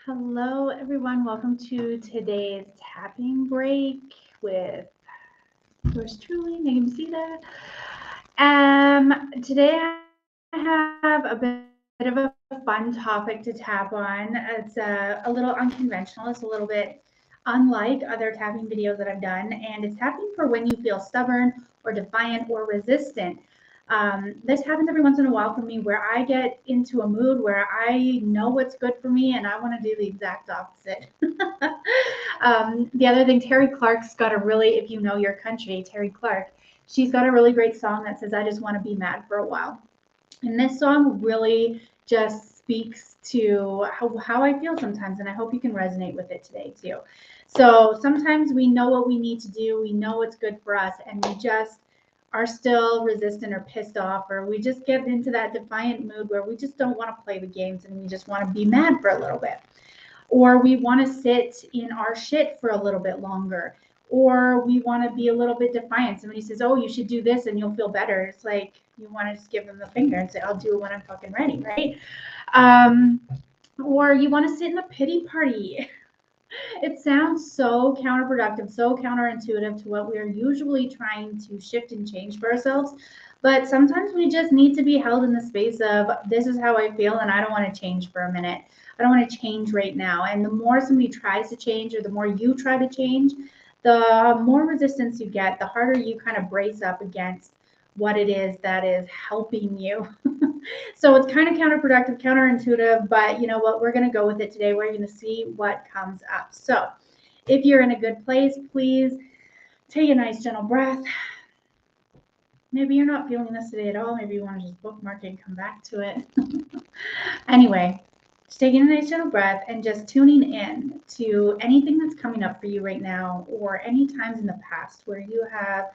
Hello, everyone. Welcome to today's tapping break with yours truly, named Zita. Today I have a bit of a fun topic to tap on. It's a little unconventional. It's a little bit unlike other tapping videos that I've done, and it's tapping for when you feel stubborn or defiant or resistant. This happens every once in a while for me where I get into a mood where I know what's good for me and I want to do the exact opposite. The other thing, Terry Clark's got a really, if you know your country, Terry Clark, she's got a really great song that says, I just want to be mad for a while. And this song really just speaks to how I feel sometimes, and I hope you can resonate with it today too. So sometimes we know what we need to do, we know what's good for us, and we just are still resistant or pissed off, or we just get into that defiant mood where we just don't want to play the games and we just want to be mad for a little bit. Or we want to sit in our shit for a little bit longer. Or we want to be a little bit defiant. Somebody says, oh, you should do this and you'll feel better. It's like you want to just give them the finger and say, I'll do it when I'm fucking ready, right? Um, or you want to sit in a pity party. It sounds so counterproductive, so counterintuitive to what we are usually trying to shift and change for ourselves. But sometimes we just need to be held in the space of this is how I feel and I don't want to change for a minute. I don't want to change right now. And the more somebody tries to change or the more you try to change, the more resistance you get, the harder you kind of brace up against what it is that is helping you. So it's kind of counterproductive, counterintuitive, but you know what? We're going to go with it today. We're going to see what comes up. So if you're in a good place, please take a nice gentle breath. Maybe you're not feeling this today at all. Maybe you want to just bookmark it and come back to it. Anyway, just taking a nice gentle breath and just tuning in to anything that's coming up for you right now or any times in the past where you have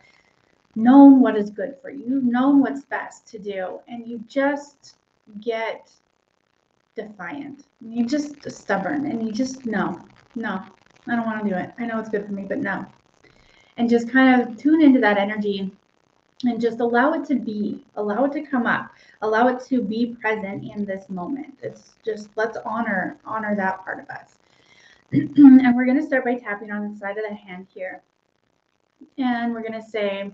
known what is good for you, you've known what's best to do, and you just get defiant. You're just stubborn and you just, no, I don't want to do it. I know it's good for me, but no. And just kind of tune into that energy and just allow it to be, allow it to come up, allow it to be present in this moment. It's just, let's honor that part of us. And we're going to start by tapping on the side of the hand here. And we're going to say,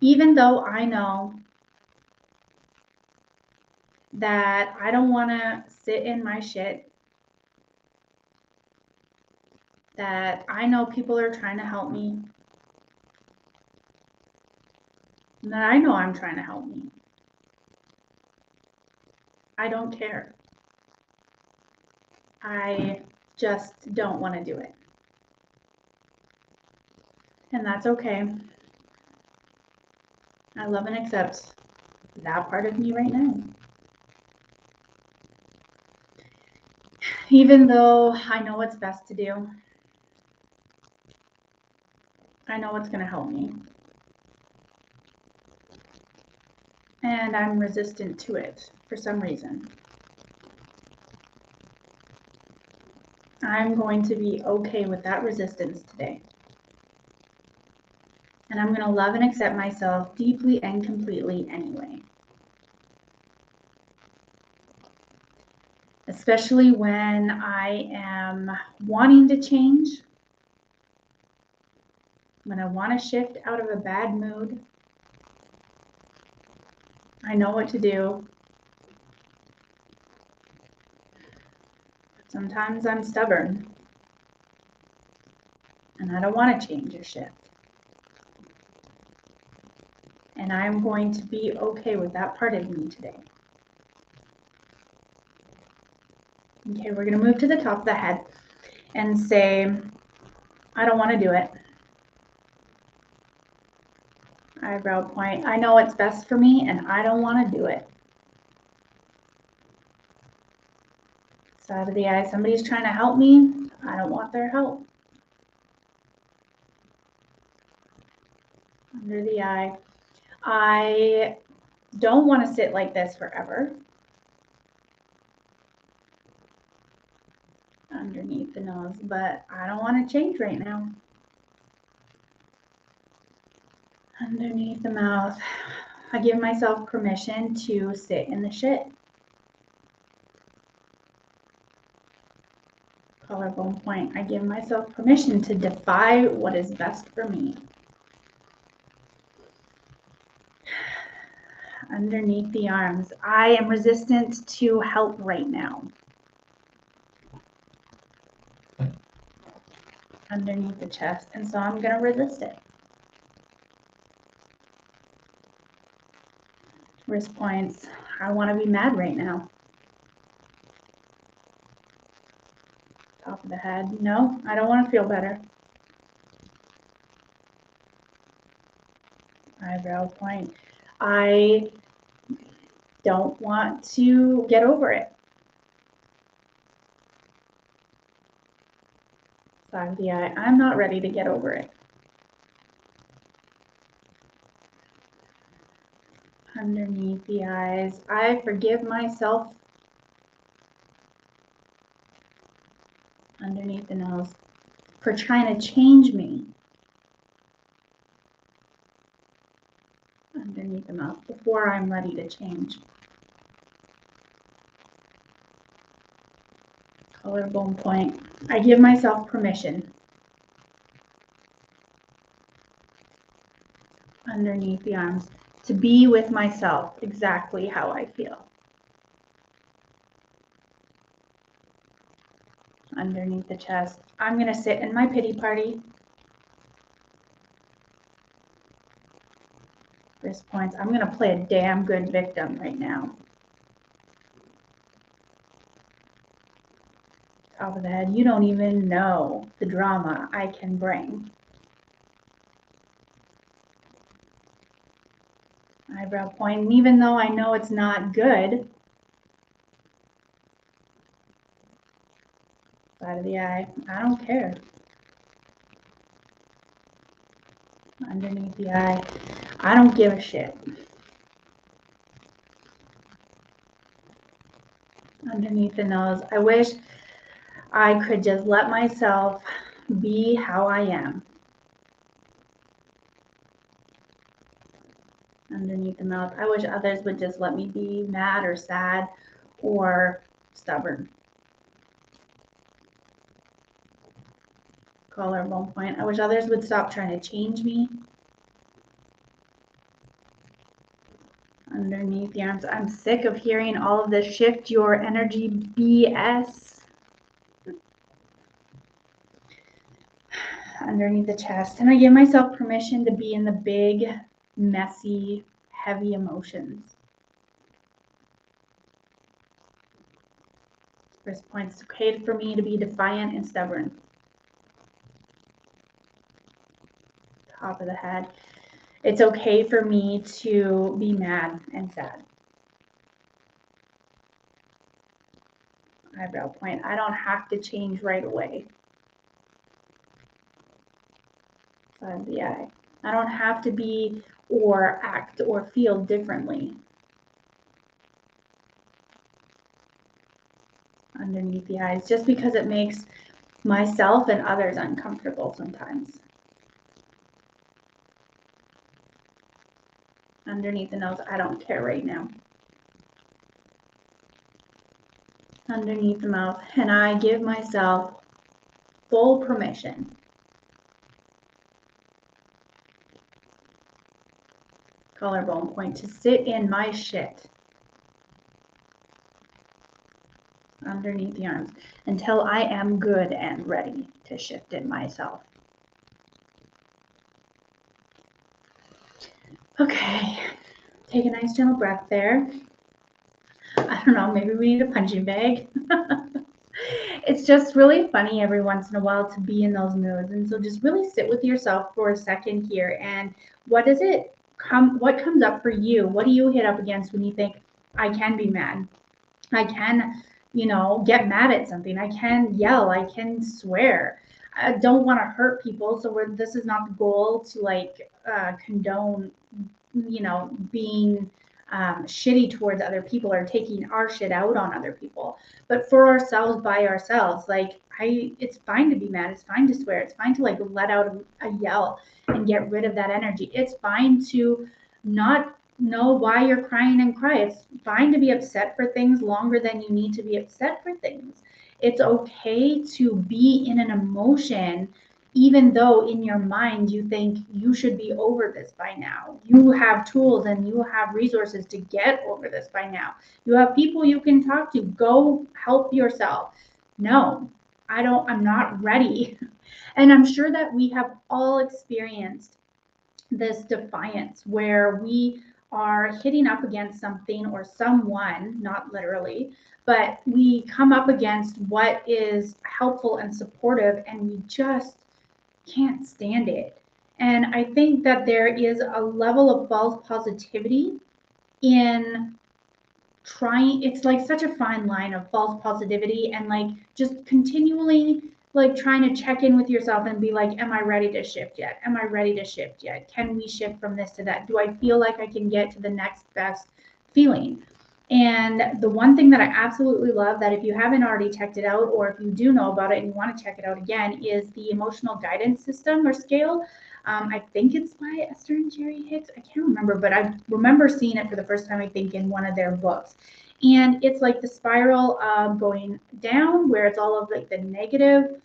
even though I know that I don't want to sit in my shit, that I know people are trying to help me, and that I know I'm trying to help me, I don't care. I just don't want to do it. And that's okay. I love and accept that part of me right now. Even though I know what's best to do, I know what's going to help me. And I'm resistant to it for some reason. I'm going to be okay with that resistance today. And I'm going to love and accept myself deeply and completely anyway. Especially when I am wanting to change, when I want to shift out of a bad mood. I know what to do. Sometimes I'm stubborn and I don't want to change or shift. And I'm going to be okay with that part of me today. Okay, we're going to move to the top of the head and say, I don't want to do it. Eyebrow point. I know what's best for me and I don't want to do it. Side of the eye. Somebody's trying to help me. I don't want their help. Under the eye. I don't want to sit like this forever. Underneath the nose, but I don't want to change right now. Underneath the mouth. I give myself permission to sit in the shit. Collarbone point. I give myself permission to defy what is best for me. Underneath the arms. I am resistant to help right now. Underneath the chest. And so I'm going to resist it. Wrist points. I want to be mad right now. Top of the head. No, I don't want to feel better. Eyebrow point. I don't want to get over it. Side of the eye. I'm not ready to get over it. Underneath the eyes. I forgive myself. Underneath the nose. For trying to change me. Underneath the mouth. Before I'm ready to change. Collarbone point. I give myself permission. Underneath the arms. To be with myself exactly how I feel. Underneath the chest. I'm going to sit in my pity party. Wrist points. I'm going to play a damn good victim right now. Top of the head. You don't even know the drama I can bring. Eyebrow point. And even though I know it's not good, side of the eye, I don't care. Underneath the eye, I don't give a shit. Underneath the nose, I wish I could just let myself be how I am. Underneath the mouth, I wish others would just let me be mad or sad or stubborn. Collarbone point, I wish others would stop trying to change me. Underneath the arms, I'm sick of hearing all of this shift your energy BS. Underneath the chest, and I give myself permission to be in the big, messy, heavy emotions. Wrist points. It's okay for me to be defiant and stubborn. Top of the head. It's okay for me to be mad and sad. Eyebrow point. I don't have to change right away. Side of the eye. I don't have to be or act or feel differently. Underneath the eyes, just because it makes myself and others uncomfortable sometimes. Underneath the nose, I don't care right now. Underneath the mouth, and I give myself full permission. Collarbone point, to sit in my shit. Underneath the arms, until I am good and ready to shift in myself. Okay, take a nice gentle breath there. I don't know, maybe we need a punching bag. It's just really funny every once in a while to be in those moods. And so just really sit with yourself for a second here. And what comes up for you? What do you hit up against when you think, I can be mad? I can, get mad at something. I can yell. I can swear. I don't want to hurt people. So this is not the goal to condone, being shitty towards other people or taking our shit out on other people. But for ourselves, by ourselves, it's fine to be mad. It's fine to swear. It's fine to let out a yell and get rid of that energy. It's fine to not know why you're crying and cry. It's fine to be upset for things longer than you need to be upset for things. It's okay to be in an emotion, even though in your mind you think you should be over this by now. You have tools and you have resources to get over this by now. You have people you can talk to. Go help yourself. No, I'm not ready. And I'm sure that we have all experienced this defiance where we are hitting up against something or someone, not literally, but we come up against what is helpful and supportive and we just can't stand it. And I think that there is a level of false positivity in trying. It's like such a fine line of false positivity and like just continually like trying to check in with yourself and be like, am I ready to shift yet? Am I ready to shift yet? Can we shift from this to that? Do I feel like I can get to the next best feeling? And the one thing that I absolutely love, that if you haven't already checked it out, or if you do know about it and you want to check it out again, is the emotional guidance system or scale. I think it's by Esther and Jerry Hicks. I can't remember, but I remember seeing it for the first time, I think, in one of their books. And it's like the spiral going down, where it's all of like the negative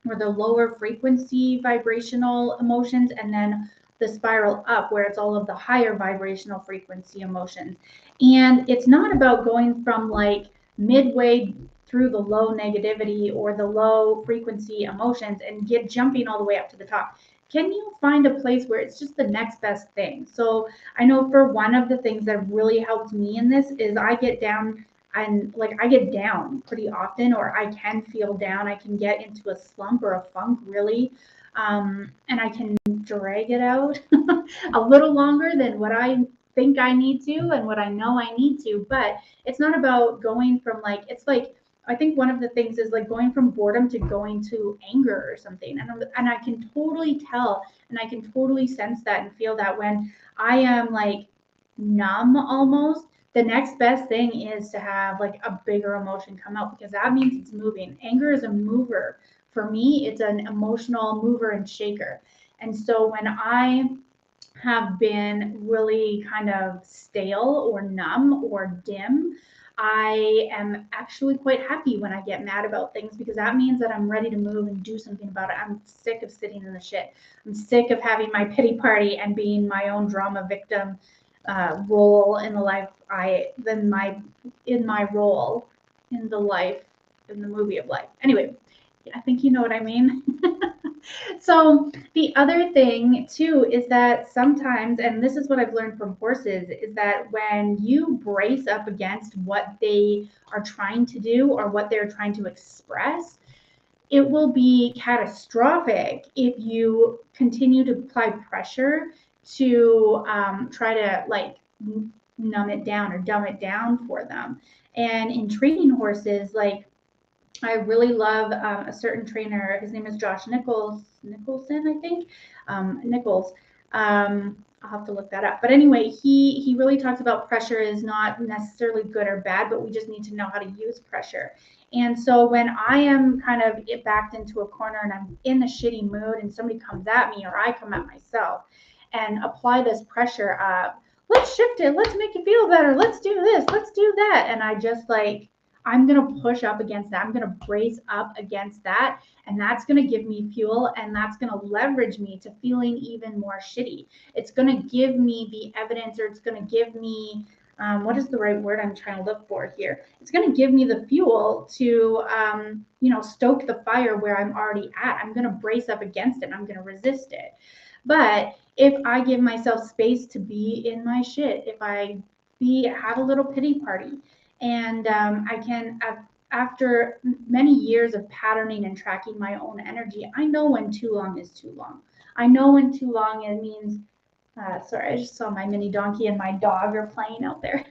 or the lower frequency vibrational emotions, and then the spiral up, where it's all of the higher vibrational frequency emotions. And it's not about going from like midway through the low negativity or the low frequency emotions and get jumping all the way up to the top. Can you find a place where it's just the next best thing? So I know for one of the things that really helped me in this is I get down and like I get down pretty often, or I can feel down. I can get into a slump or a funk really, and I can drag it out a little longer than what I think I need to and what I know I need to. But it's not about going from like, it's like, I think one of the things is like going from boredom to going to anger or something. And I can totally tell and I can totally sense that and feel that when I am like numb almost, the next best thing is to have like a bigger emotion come out, because that means it's moving. Anger is a mover. For me, it's an emotional mover and shaker. And so when I have been really kind of stale or numb or dim, I am actually quite happy when I get mad about things, because that means that I'm ready to move and do something about it. I'm sick of sitting in the shit. I'm sick of having my pity party and being my own drama victim role in the life in my role in the life in the movie of life. Anyway, I think you know what I mean. So the other thing too is that sometimes, and this is what I've learned from horses, is that when you brace up against what they are trying to do or what they're trying to express, it will be catastrophic if you continue to apply pressure to try to like numb it down or dumb it down for them. And in training horses, like I really love a certain trainer. His name is Josh Nicholson, I think. Nichols. I'll have to look that up. But anyway, he really talks about pressure is not necessarily good or bad, but we just need to know how to use pressure. And so when I am kind of backed into a corner and I'm in a shitty mood and somebody comes at me or I come at myself and apply this pressure of, let's shift it, let's make it feel better, let's do this, let's do that. And I just like, I'm going to push up against that. I'm going to brace up against that. And that's going to give me fuel, and that's going to leverage me to feeling even more shitty. It's going to give me the evidence, or it's going to give me, what is the right word I'm trying to look for here? It's going to give me the fuel to, stoke the fire where I'm already at. I'm going to brace up against it. And I'm going to resist it. But if I give myself space to be in my shit, if I have a little pity party, and I can, after many years of patterning and tracking my own energy, I know when too long is too long. I know when too long it means, sorry, I just saw my mini donkey and my dog are playing out there.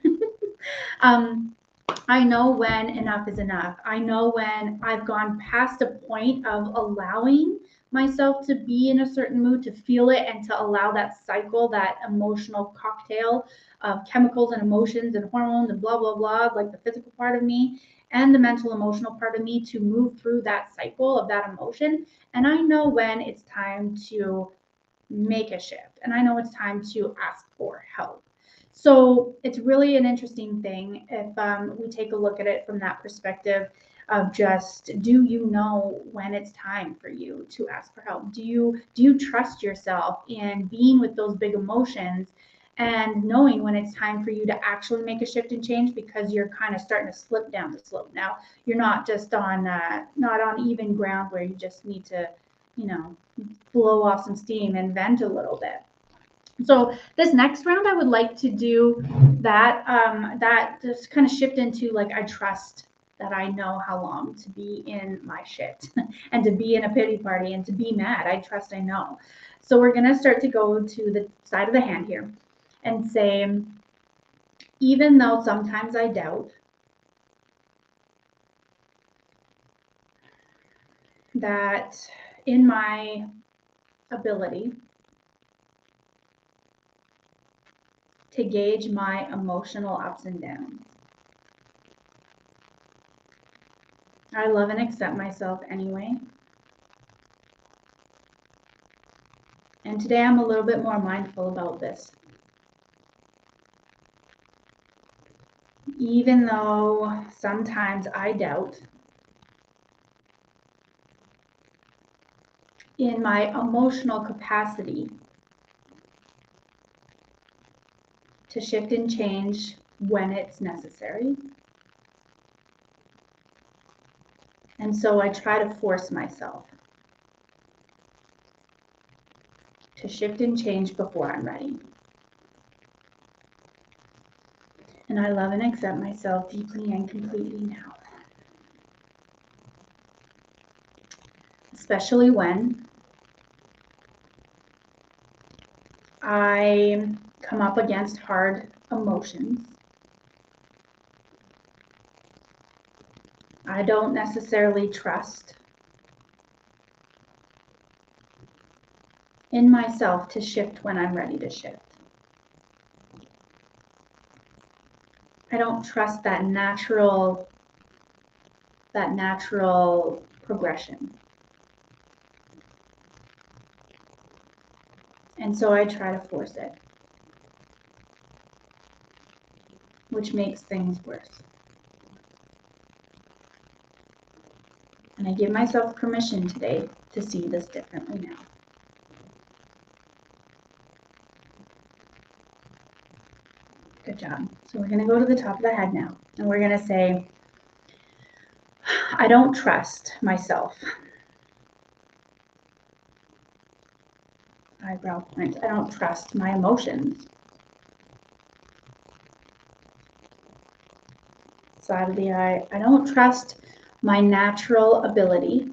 I know when enough is enough. I know when I've gone past a point of allowing myself to be in a certain mood, to feel it, and to allow that cycle, that emotional cocktail of chemicals and emotions and hormones and blah, blah, blah, like the physical part of me and the mental emotional part of me, to move through that cycle of that emotion. And I know when it's time to make a shift, and I know it's time to ask for help. So it's really an interesting thing if we take a look at it from that perspective of just, do you know when it's time for you to ask for help? Do you trust yourself in being with those big emotions and knowing when it's time for you to actually make a shift and change, because you're kind of starting to slip down the slope now. You're not just on not on even ground where you just need to, you know, blow off some steam and vent a little bit. So this next round, I would like to do that just kind of shift into like, I trust that I know how long to be in my shit and to be in a pity party and to be mad. I trust I know. So we're gonna start to go to the side of the hand here and say, even though sometimes I doubt that in my ability to gauge my emotional ups and downs, I love and accept myself anyway. And today I'm a little bit more mindful about this. Even though sometimes I doubt in my emotional capacity to shift and change when it's necessary. And so I try to force myself to shift and change before I'm ready. And I love and accept myself deeply and completely now. Especially when I come up against hard emotions. I don't necessarily trust in myself to shift when I'm ready to shift. I don't trust that natural progression. And so I try to force it, which makes things worse. And I give myself permission today to see this differently now. Good job. So we're going to go to the top of the head now, and we're going to say, I don't trust myself. Eyebrow point. I don't trust my emotions. Side of the eye. I don't trust my natural ability.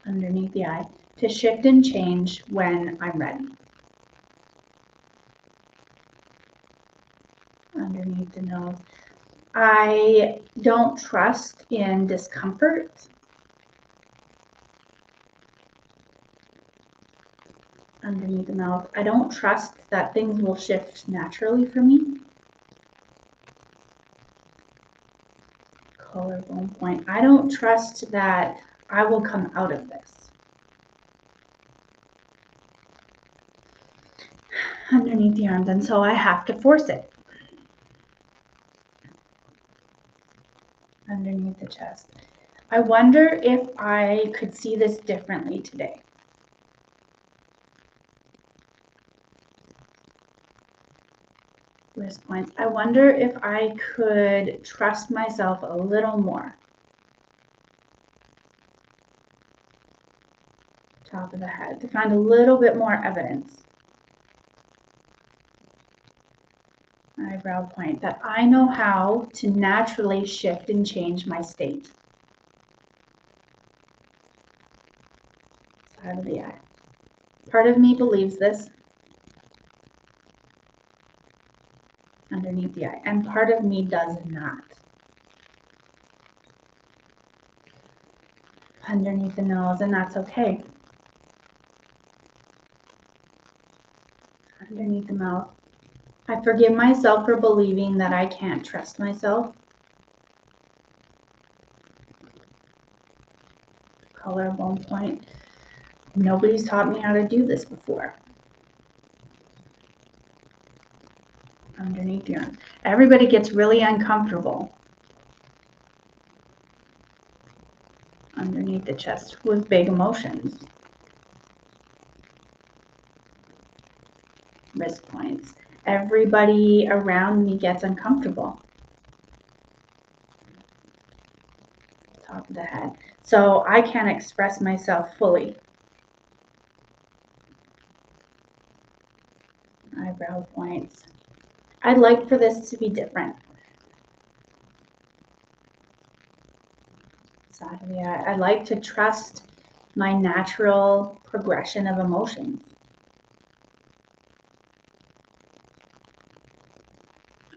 Underneath the eye. To shift and change when I'm ready. Underneath the nose. I don't trust in discomfort. Underneath the mouth. I don't trust that things will shift naturally for me. Collarbone point. I don't trust that I will come out of this. Underneath the arms, and so I have to force it. Underneath the chest. I wonder if I could see this differently today. Wrist points. I wonder if I could trust myself a little more. Top of the head, to find a little bit more evidence. Eyebrow point, that I know how to naturally shift and change my state. Side of the eye. Part of me believes this. Underneath the eye. And part of me does not. Underneath the nose, and that's okay. Underneath the mouth. I forgive myself for believing that I can't trust myself. Collarbone point. Nobody's taught me how to do this before. underneath the arms. Everybody gets really uncomfortable underneath the chest with big emotions. Wrist points. Everybody around me gets uncomfortable. Top of the head. So I can't express myself fully. Eyebrow points. I'd like for this to be different. Side of the eye. I like to trust my natural progression of emotions.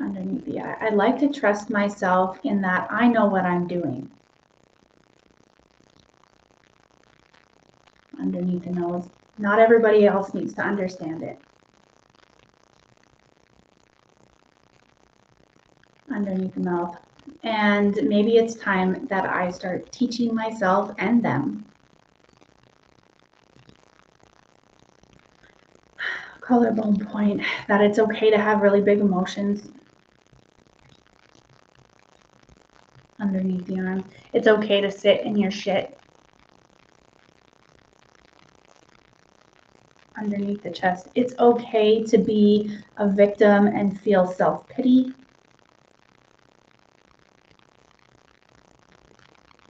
Underneath the eye. I'd like to trust myself in that I know what I'm doing. Underneath the nose. Not everybody else needs to understand it. Underneath the mouth. And maybe it's time that I start teaching myself and them. Collarbone point, that it's okay to have really big emotions. Underneath the arm. It's okay to sit in your shit. Underneath the chest. It's okay to be a victim and feel self-pity.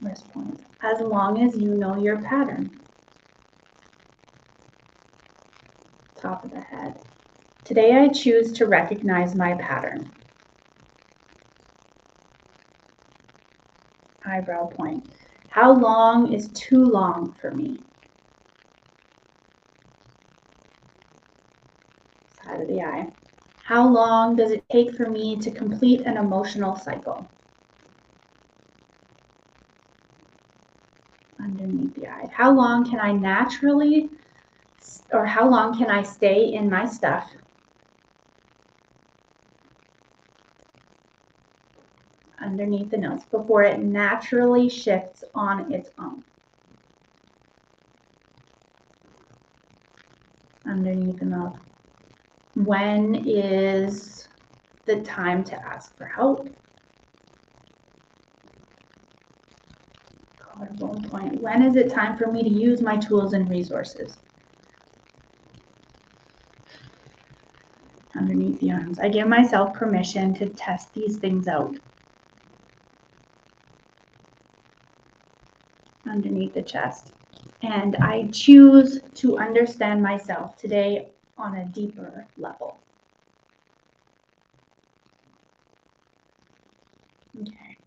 Wrist points. As long as you know your pattern. Top of the head. Today I choose to recognize my pattern. Eyebrow point. How long is too long for me? Side of the eye. How long does it take for me to complete an emotional cycle? Underneath the eye. How long can I naturally, or how long can I stay in my stuff? Underneath the nose before it naturally shifts on its own. Underneath the mouth. When is the time to ask for help? Collarbone point. When is it time for me to use my tools and resources? Underneath the arms. I give myself permission to test these things out. Underneath the chest. And I choose to understand myself today on a deeper level. Okay.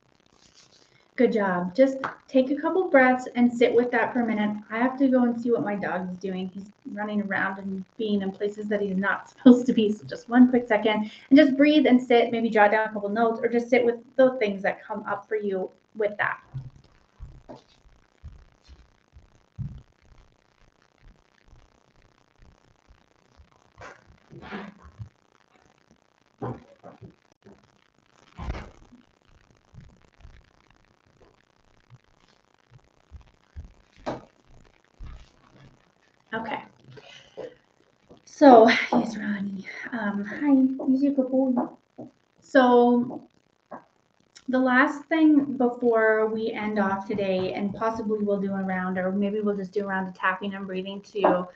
Good job. Just take a couple breaths and sit with that for a minute. I have to go and see what my dog is doing. He's running around and being in places that he's not supposed to be. So just one quick second and just breathe and sit, maybe jot down a couple notes or just sit with the things that come up for you with that. Okay. So, yes, Ronnie. Hi, use your bowl. So, the last thing before we end off today, and possibly we'll do a round, or maybe we'll just do a round of tapping and breathing to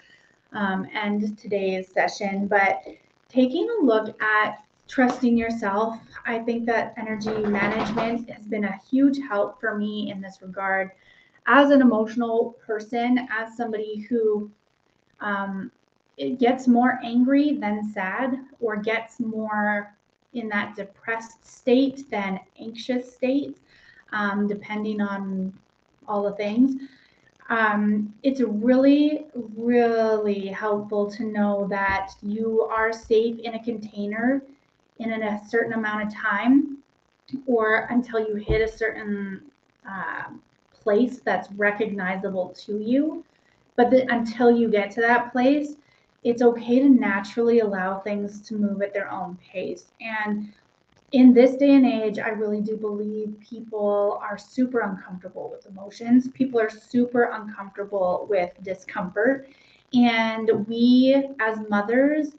end today's session. But taking a look at trusting yourself, I think that energy management has been a huge help for me in this regard. As an emotional person, as somebody who it gets more angry than sad, or gets more in that depressed state than anxious state, depending on all the things. It's really, really helpful to know that you are safe in a container in a certain amount of time, or until you hit a certain place that's recognizable to you. But until you get to that place, it's okay to naturally allow things to move at their own pace. And in this day and age, I really do believe people are super uncomfortable with emotions. People are super uncomfortable with discomfort. And we, as mothers,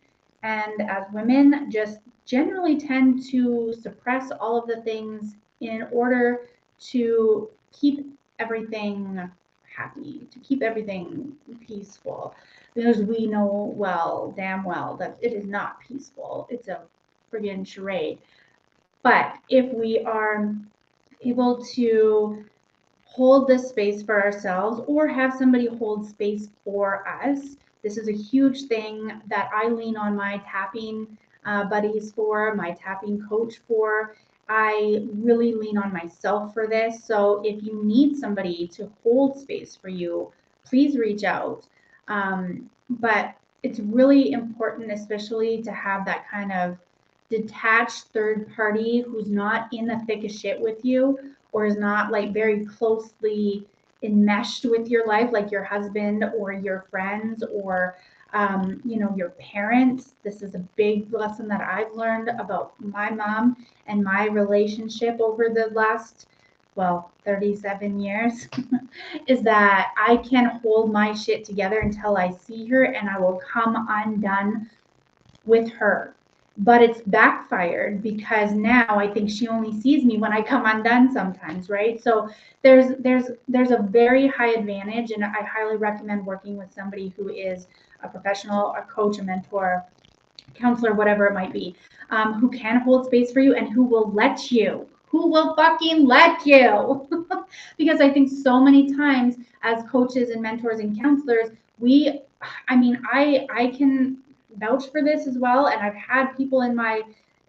And as women, just generally tend to suppress all of the things in order to keep everything happy, to keep everything peaceful. Because we know damn well, that it is not peaceful. It's a friggin' charade. But if we are able to hold this space for ourselves or have somebody hold space for us. This is a huge thing that I lean on my tapping buddies for, my tapping coach for. I really lean on myself for this. So if you need somebody to hold space for you, please reach out. But it's really important, especially to have that kind of detached third party who's not in the thick of shit with you or is not like very closely enmeshed with your life, like your husband or your friends or your parents. This is a big lesson that I've learned about my mom and my relationship over the last 37 years is that I can hold my shit together until I see her and I will come undone with her. But it's backfired because now I think she only sees me when I come undone sometimes, right? So there's a very high advantage, and I highly recommend working with somebody who is a professional, a coach, a mentor, counselor, whatever it might be, who can hold space for you and who will let you. Who will fucking let you? Because I think so many times as coaches and mentors and counselors, I can vouch for this as well. And I've had people in my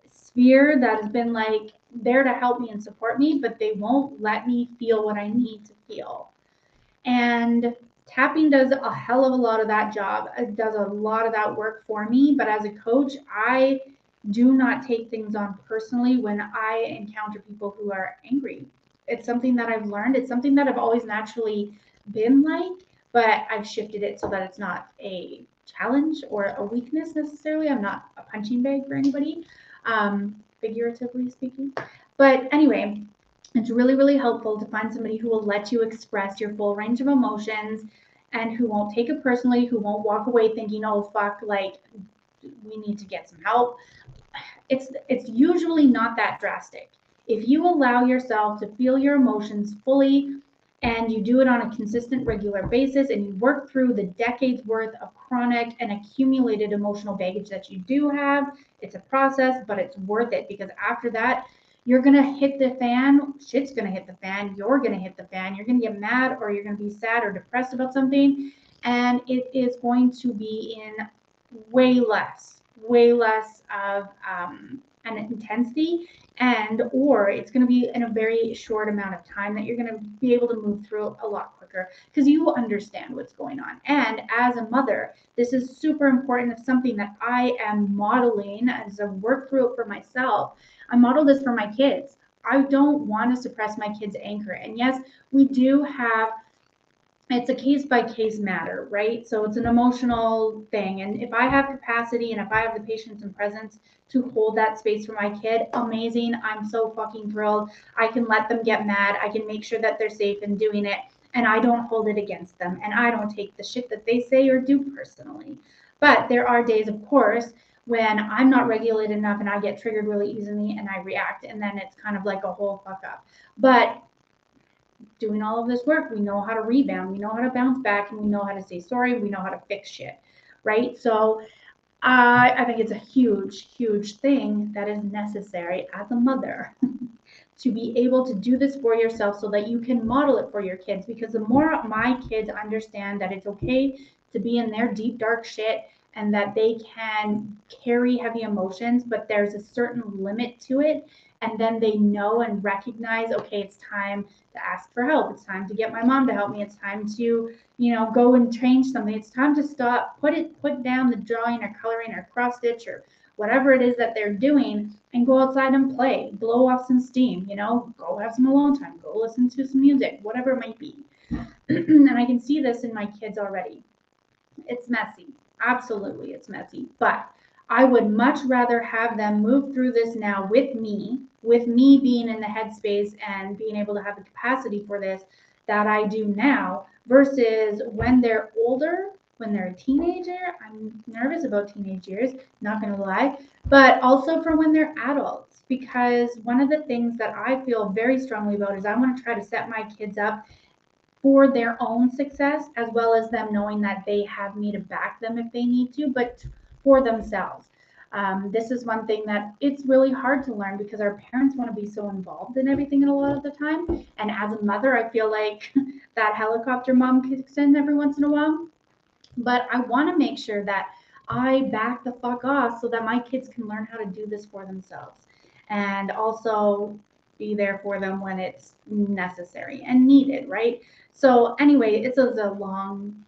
sphere that has been like there to help me and support me, but they won't let me feel what I need to feel. And tapping does a hell of a lot of that job. It does a lot of that work for me. But as a coach, I do not take things on personally when I encounter people who are angry. It's something that I've learned. It's something that I've always naturally been like, but I've shifted it so that it's not a challenge or a weakness necessarily. I'm not a punching bag for anybody, figuratively speaking. But anyway, it's really, really helpful to find somebody who will let you express your full range of emotions and who won't take it personally, who won't walk away thinking, oh, fuck, like, we need to get some help. It's usually not that drastic. If you allow yourself to feel your emotions fully and you do it on a consistent, regular basis and you work through the decades worth of chronic and accumulated emotional baggage that you do have, it's a process, but it's worth it because after that, you're going to hit the fan, shit's going to hit the fan, you're going to hit the fan, you're going to get mad or you're going to be sad or depressed about something, and it is going to be in way less of an intensity or it's going to be in a very short amount of time that you're going to be able to move through a lot quicker because you understand what's going on. And as a mother, this is super important. It's something that I am modeling as I work through it for myself. I model this for my kids. I don't want to suppress my kids' anger. And yes, we do have, it's a case by case matter, right? So it's an emotional thing. And if I have capacity and if I have the patience and presence to hold that space for my kid, amazing. I'm so fucking thrilled. I can let them get mad. I can make sure that they're safe in doing it. And I don't hold it against them. And I don't take the shit that they say or do personally. But there are days, of course, when I'm not regulated enough and I get triggered really easily and I react. And then it's kind of like a whole fuck up. But doing all of this work, we know how to rebound, we know how to bounce back, and we know how to say sorry, we know how to fix shit, right? So I think it's a huge thing that is necessary as a mother to be able to do this for yourself so that you can model it for your kids. Because the more my kids understand that it's okay to be in their deep, dark shit and that they can carry heavy emotions, but there's a certain limit to it. And then they know and recognize, okay, it's time to ask for help. It's time to get my mom to help me. It's time to, go and change something. It's time to stop, put down the drawing or coloring or cross stitch or whatever it is that they're doing and go outside and play, blow off some steam, go have some alone time, go listen to some music, whatever it might be. And I can see this in my kids already. It's messy. Absolutely, it's messy. But I would much rather have them move through this now with me being in the headspace and being able to have the capacity for this that I do now versus when they're older, when they're a teenager. I'm nervous about teenage years, not gonna lie, but also for when they're adults, because one of the things that I feel very strongly about is I want to try to set my kids up for their own success, as well as them knowing that they have me to back them if they need to, but for themselves. This is one thing that it's really hard to learn because our parents want to be so involved in everything a lot of the time. And as a mother, I feel like that helicopter mom kicks in every once in a while. But I want to make sure that I back the fuck off so that my kids can learn how to do this for themselves, and also be there for them when it's necessary and needed, right? So anyway, it's a long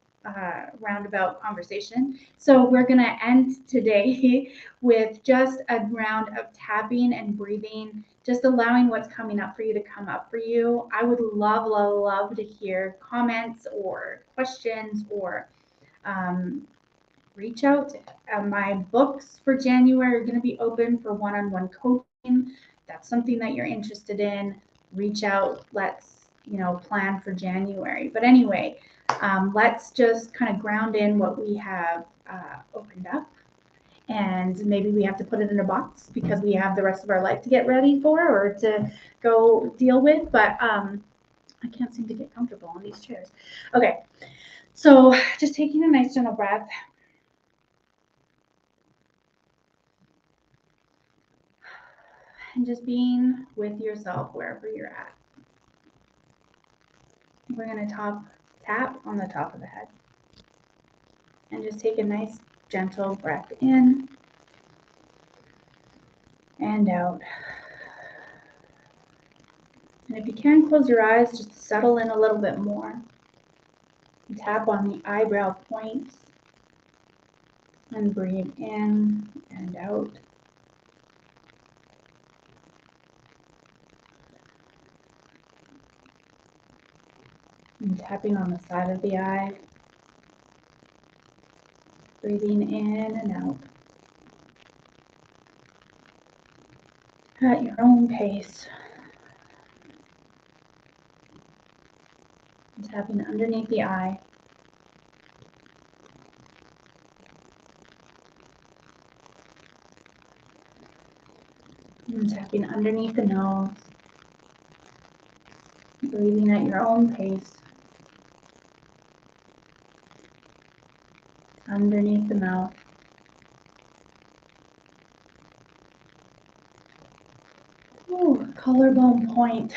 roundabout conversation. So we're gonna end today with just a round of tapping and breathing, just allowing what's coming up for you to come up for you. I would love, love, love to hear comments or questions, or reach out. My books for January are going to be open for one-on-one coaching. That's something that you're interested in. Reach out. Let's, plan for January. But anyway, let's just kind of ground in what we have opened up. And maybe we have to put it in a box because we have the rest of our life to get ready for or to go deal with. But I can't seem to get comfortable on these chairs. Okay. So just taking a nice gentle breath. And just being with yourself wherever you're at. We're going to tap on the top of the head. And just take a nice gentle breath in and out. And if you can, close your eyes just to settle in a little bit more. And tap on the eyebrow points. And breathe in and out. And tapping on the side of the eye. Breathing in and out. At your own pace. And tapping underneath the eye. And tapping underneath the nose. Breathing at your own pace. Underneath the mouth. Ooh, collarbone point.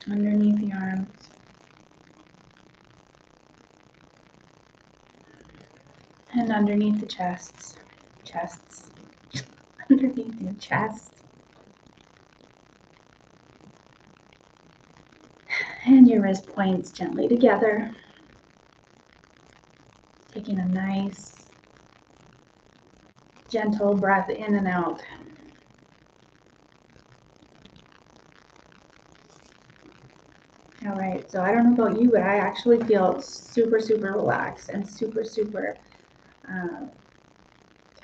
Underneath the arms. And underneath the chests. Underneath your chest. And your wrist points gently together. Taking a nice, gentle breath in and out. All right, so I don't know about you, but I actually feel super, super relaxed and super, super.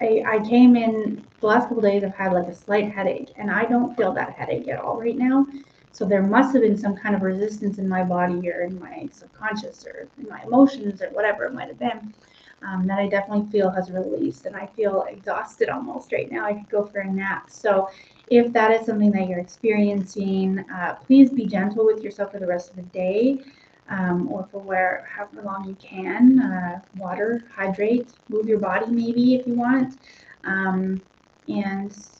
I came in the last couple days, I've had like a slight headache, and I don't feel that headache at all right now. So there must have been some kind of resistance in my body or in my subconscious or in my emotions or whatever it might have been, that I definitely feel has released. And I feel exhausted almost right now. I could go for a nap. So if that is something that you're experiencing, please be gentle with yourself for the rest of the day, or for however long you can. Water, hydrate, move your body maybe if you want. And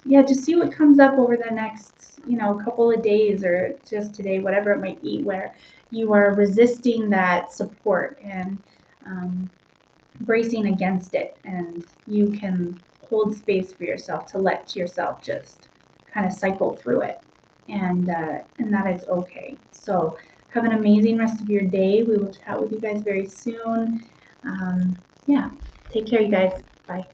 yeah, just see what comes up over the next, couple of days or just today, whatever it might be, where you are resisting that support and bracing against it, and you can hold space for yourself to let yourself just kind of cycle through it, and that is okay. So have an amazing rest of your day. We will chat with you guys very soon. Yeah, take care, you guys. Bye.